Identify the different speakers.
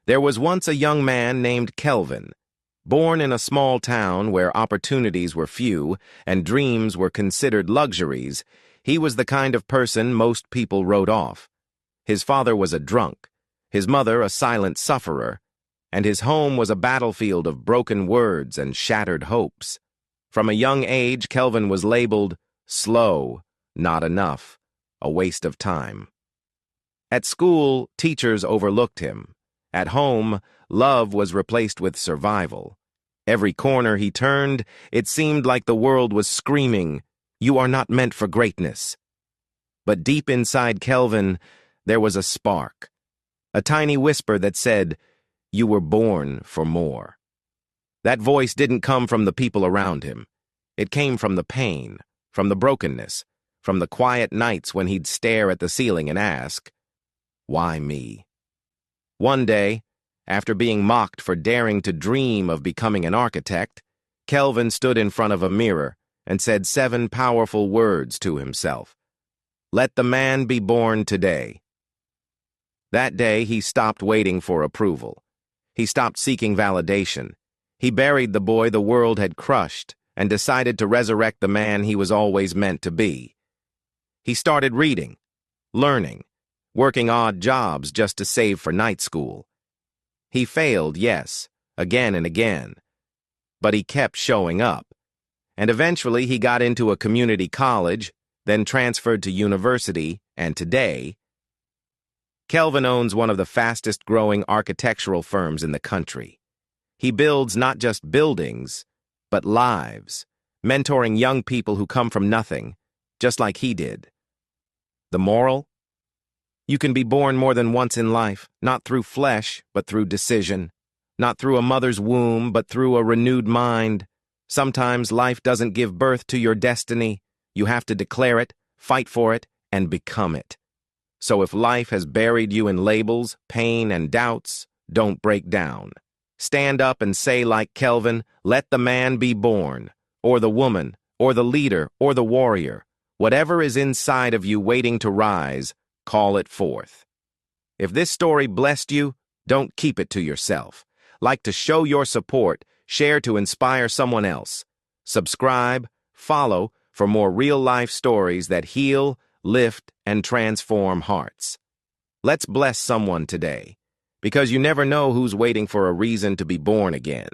Speaker 1: There was once a young man named Kelvin. Born in a small town where opportunities were few and dreams were considered luxuries, he was the kind of person most people wrote off. His father was a drunk, his mother a silent sufferer, and his home was a battlefield of broken words and shattered hopes. From a young age, Kelvin was labeled slow, not enough, a waste of time. At school, teachers overlooked him. At home, love was replaced with survival. Every corner he turned, it seemed like the world was screaming, "You are not meant for greatness." But deep inside Kelvin, there was a spark, a tiny whisper that said, "You were born for more." That voice didn't come from the people around him. It came from the pain, from the brokenness, from the quiet nights when he'd stare at the ceiling and ask, "Why me?" One day, after being mocked for daring to dream of becoming an architect, Kelvin stood in front of a mirror and said 7 powerful words to himself. "Let the man be born today." That day, he stopped waiting for approval. He stopped seeking validation. He buried the boy the world had crushed and decided to resurrect the man he was always meant to be. He started reading, learning, working odd jobs just to save for night school. He failed, yes, again and again, but he kept showing up. And eventually he got into a community college, then transferred to university, and today, Kelvin owns one of the fastest-growing architectural firms in the country. He builds not just buildings, but lives, mentoring young people who come from nothing, just like he did. The moral? You can be born more than once in life, not through flesh, but through decision. Not through a mother's womb, but through a renewed mind. Sometimes life doesn't give birth to your destiny. You have to declare it, fight for it, and become it. So if life has buried you in labels, pain, and doubts, don't break down. Stand up and say like Kelvin, "Let the man be born," or the woman, or the leader, or the warrior. Whatever is inside of you waiting to rise, call it forth. If this story blessed you, don't keep it to yourself. Like to show your support, share to inspire someone else. Subscribe, follow for more real-life stories that heal, lift, and transform hearts. Let's bless someone today, because you never know who's waiting for a reason to be born again.